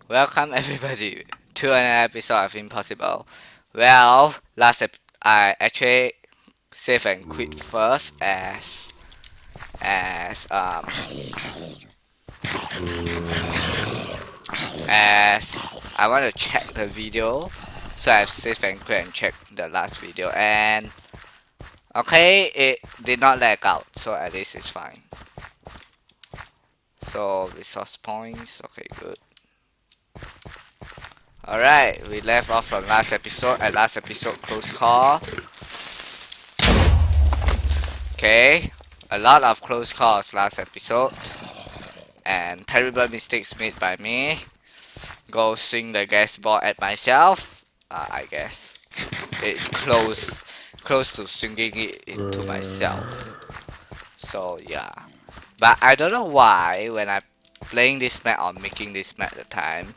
Welcome everybody to another episode of Impossible. Well, I actually save and quit first as um as I want to check the video, so I've saved and quit and checked the last video, and okay, it did not lag out, so at least it's fine. So resource points, okay, good. Alright, we left off from last episode. At last episode, close call. Okay, a lot of close calls last episode, and terrible mistakes made by me. Go swing the gas ball at myself. I guess it's close to swinging it into myself. So yeah, but I don't know why when I playing this map or making this map at the time,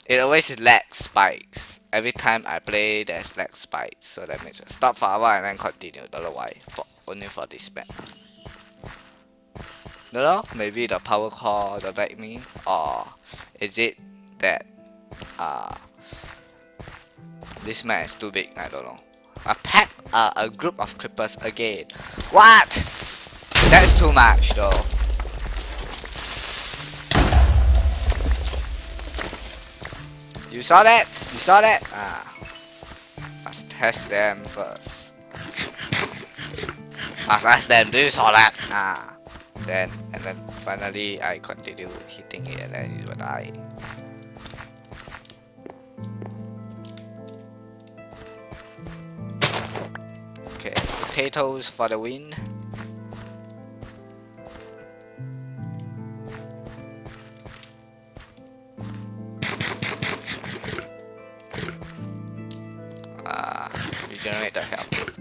it always lag spikes. Every time I play, there's lag spikes. So that makes it stop for a while and then continue. Don't know why. Only for this map. Don't know. Maybe the power core don't like me, or is it that this map is too big? I don't know. A group of creepers again. What? That's too much though. You saw that? You saw that? Let's test them first. Let's ask them, do you saw that? And then finally I continue hitting it and then it will die. Okay, potatoes for the win. Regenerate the health.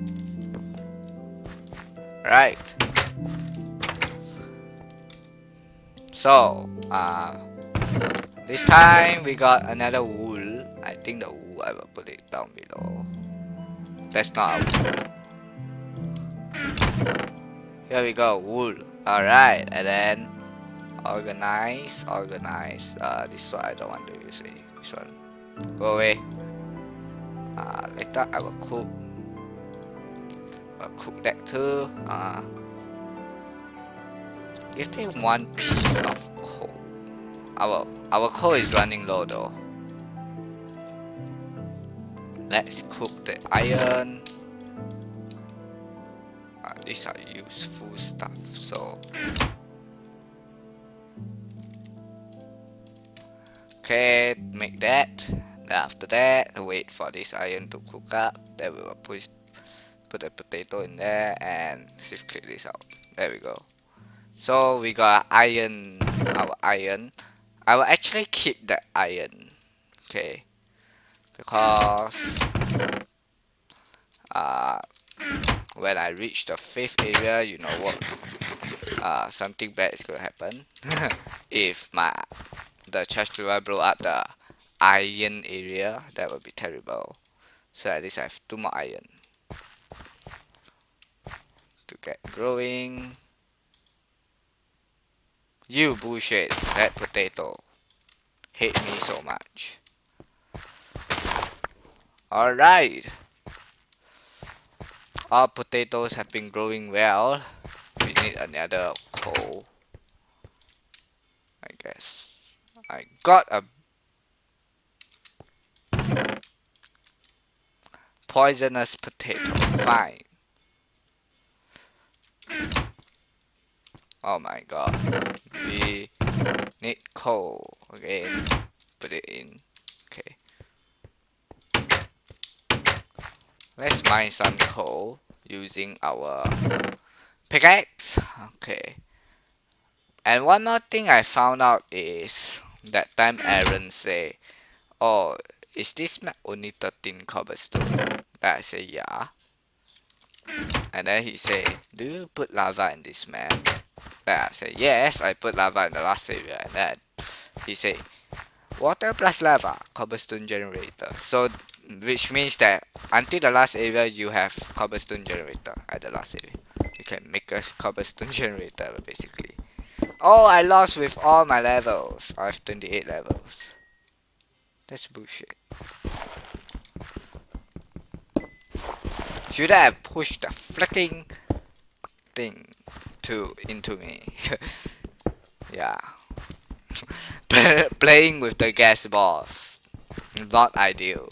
Right. So, this time we got another wool. I think the wool, I will put it down below. That's not a wool. Here we go, wool. Alright, and then organize. This one I don't want to use it. This one, go away. Later I will cook. I'll cook that too. Give me one piece of coal. Our coal is running low though. Let's cook the iron. These are useful stuff. So okay, make that. Then after that, wait for this iron to cook up. Then we will put the potato in there and shift click this out. There we go. So we got iron, our iron. I will actually keep the iron, okay, because when I reach the 5th area, you know what, something bad is gonna happen. If the chest will blow up the iron area, that would be terrible. So at least I have 2 more iron to get growing. You bullshit, that potato hate me so much. Alright, our potatoes have been growing well. We need another coal, I guess. I got a poisonous potato. Fine. Oh my god. We need coal again. Put it in. Okay. Let's mine some coal using our pickaxe. Okay. And one more thing I found out is that time Aaron say, "Oh, is this map only 13 cobblestone?" I say, "Yeah." And then he say, "Do you put lava in this map?" Then I say, "Yes, I put lava in the last area." And then he say, "Water plus lava, cobblestone generator." So, which means that until the last area, you have cobblestone generator at the last area. You can make a cobblestone generator, basically. Oh, I lost with all my levels. I have 28 levels. That's bullshit. Should I have pushed the flicking thing into me? Yeah. Playing with the gas balls. Not ideal.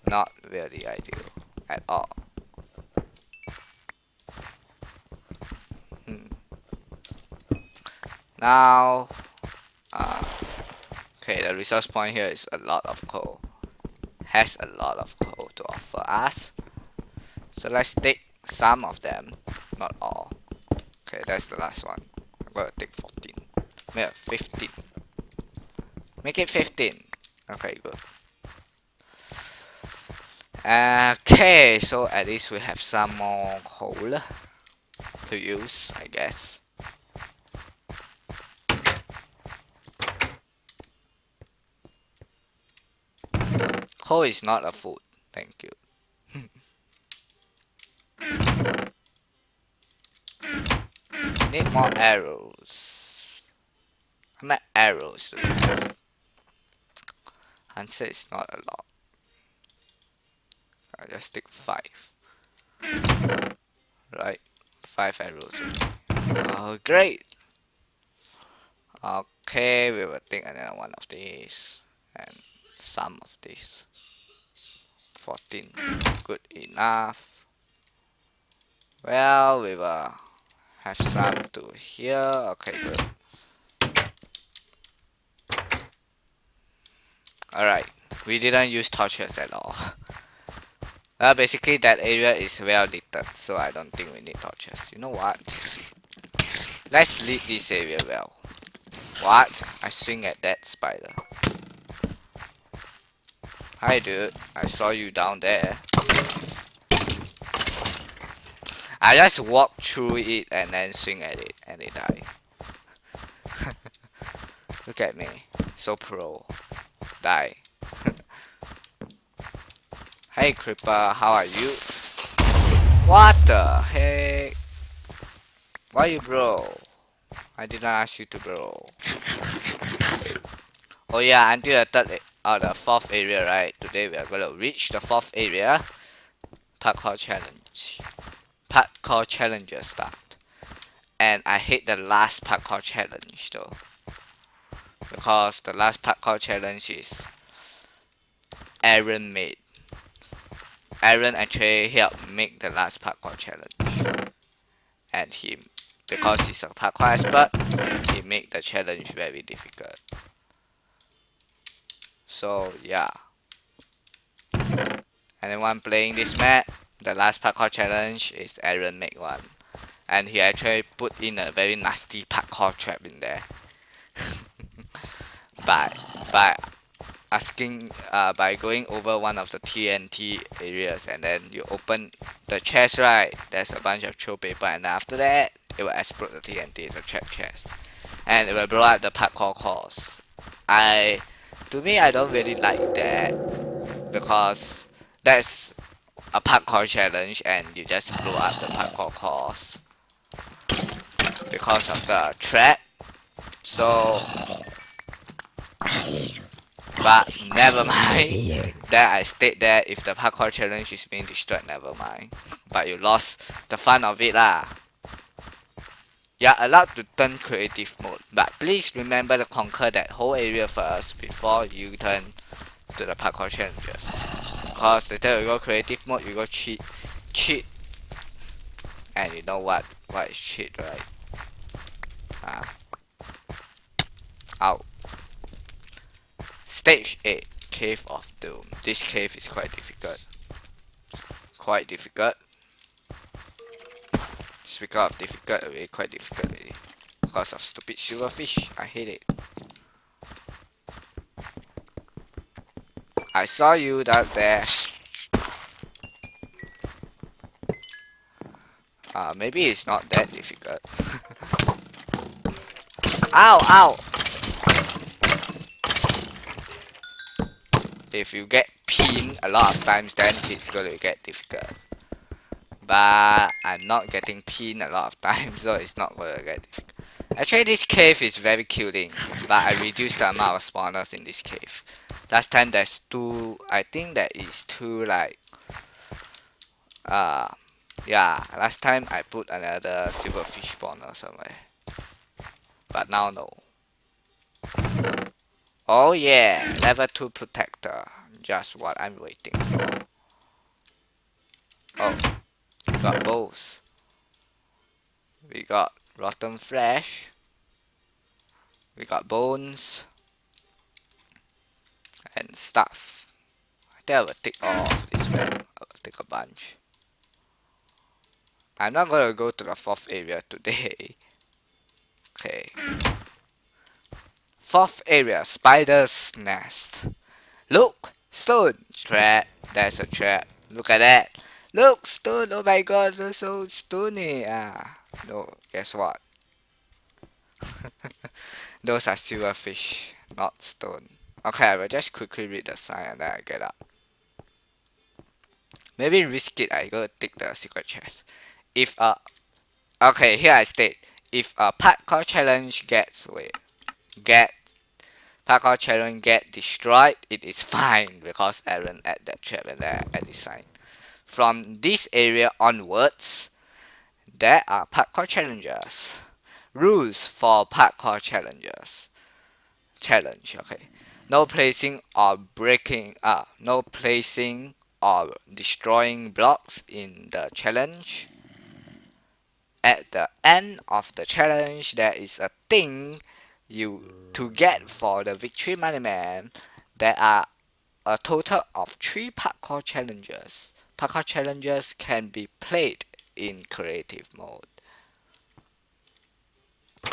Not really ideal at all. Hmm. Now, okay, the resource point here is a lot of coal. Has a lot of coal to offer us. So let's take some of them, not all. Okay, that's the last one. I'm gonna take 14. Yeah, 15. Make it 15. Okay, good. Okay, so at least we have some more coal to use, I guess. Coal is not a food. Thank you. Need more arrows. How many arrows do we have? Answer is not a lot. I just take 5. Right, 5 arrows. Oh, great. Okay, we will take another one of these and some of these. 14, good enough. Well, we will have some to here. Okay, good. Alright, we didn't use torches at all. Well, basically that area is well lit, so I don't think we need torches. You know what? Let's lead this area well. What? I swing at that spider. Hi dude, I saw you down there. I just walk through it and then swing at it and it die. Look at me, so pro. Die. Hey creeper, how are you? What the heck? Why you bro? I didn't ask you to bro. Oh yeah, until the fourth area, right? Today we are gonna reach the fourth area. Parkour challenge. Parkour challenger start. And I hate the last parkour challenge though. Because the last parkour challenge is Aaron made. Aaron actually helped make the last parkour challenge. And because he's a parkour expert, he made the challenge very difficult. So yeah. Anyone playing this map, the last parkour challenge is Aaron make one. And he actually put in a very nasty parkour trap in there. by asking by going over one of the TNT areas, and then you open the chest, right? There's a bunch of throw paper, and after that it will explode the TNT. It's a trap chest, and it will blow up the parkour course. To me, I don't really like that because that's a parkour challenge, and you just blow up the parkour course because of the trap. So, but never mind. That I state that if the parkour challenge is being destroyed, never mind. But you lost the fun of it lah. You're allowed to turn creative mode, but please remember to conquer that whole area first before you turn to the parkour challenges. Because later you go creative mode, you go cheat, and you know what is cheat, right? Ow. Stage 8, Cave of Doom. This cave is quite difficult. Speaking of difficult, already quite difficult already. Because of stupid silverfish, I hate it. I saw you down there. Maybe it's not that difficult. Ow, ow! If you get pinned a lot of times, then it's gonna get difficult. But I'm not getting pinned a lot of times, so it's not gonna get difficult. Actually, this cave is very killing, but I reduced the amount of spawners in this cave. Last time there's two. I think that is two like yeah. Last time I put another silverfish spawner somewhere, but now no. Oh yeah, level 2 protector. Just what I'm waiting for. Oh, we got both. We got rotten flesh. We got bones and stuff. I think I will take all of this one. I will take a bunch. I'm not gonna go to the fourth area today. Okay. Fourth area, spider's nest. Look! Stone! Trap. There's a trap. Look at that. Look! Stone! Oh my god, they're so stony. No. Guess what? Those are silverfish, not stone. Okay, I will just quickly read the sign and then I get up. Maybe risk it, I go take the secret chest. If okay, here I state. If a parkour challenge get parkour challenge get destroyed, it is fine because Aaron add that trap and then I add this sign. From this area onwards, there are parkour challenges. Rules for parkour challenges. Challenge, okay. No placing or breaking no placing or destroying blocks in the challenge. At the end of the challenge, there is a thing you to get for the victory money man. There are a total of 3 parkour challenges. Parkour challenges can be played in creative mode.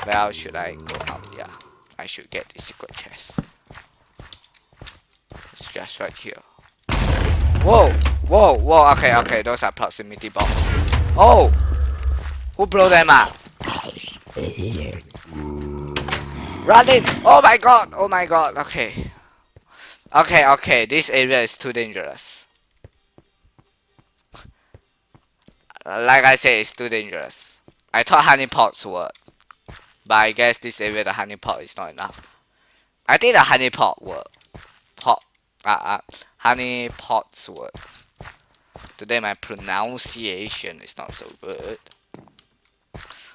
Where should I go out? Yeah, I should get the secret chest. It's just right here. Whoa! Whoa! Whoa! Okay, okay, those are proximity bombs. Oh! Who blew them up? Running! Oh my god! Oh my god! Okay. Okay, okay, this area is too dangerous. Like I said, it's too dangerous. I thought honeypots would. But I guess this area the honeypot is not enough. I think the honeypot would. Honeypots would. Today my pronunciation is not so good.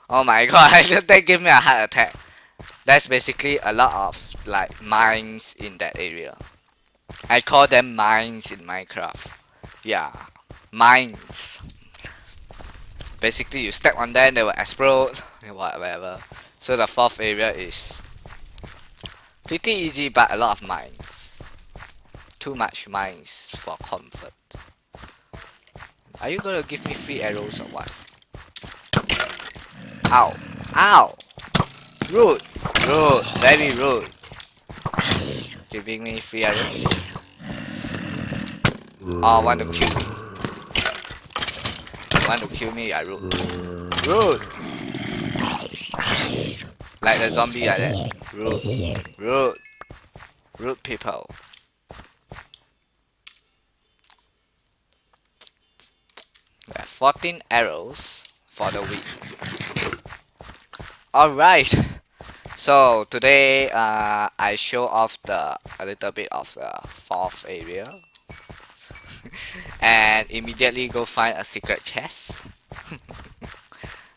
Oh my god, they give me a heart attack. That's basically a lot of like mines in that area. I call them mines in Minecraft. Yeah, mines. Basically you step on them, they will explode, whatever. So the fourth area is pretty easy but a lot of mines. Too much mines for comfort. Are you gonna give me 3 arrows or what? Ow! Ow! Rude! Rude! Very rude! Giving me 3 arrows? Oh, want to kill me. Want to kill me, yeah, rude. Rude! Like the zombie like that. Rude. Rude. Rude people. We have 14 arrows for the week. Alright. So today I show off a little bit of the fourth area. And immediately go find a secret chest.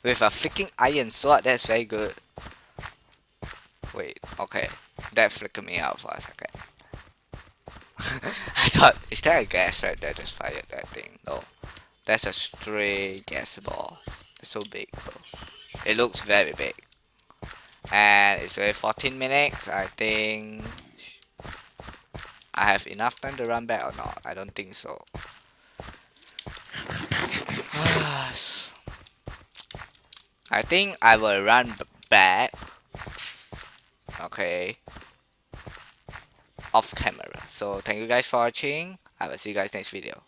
With a freaking iron sword, that's very good. Wait, okay. That flickered me out for a second. I thought, is there a gas right there? Just fired that thing. No. That's a stray gas ball. It's so big though. It looks very big. And it's already 14 minutes. I think I have enough time to run back or not? I don't think so. I think I will run back. Okay. Off camera. So thank you guys for watching. I will see you guys next video.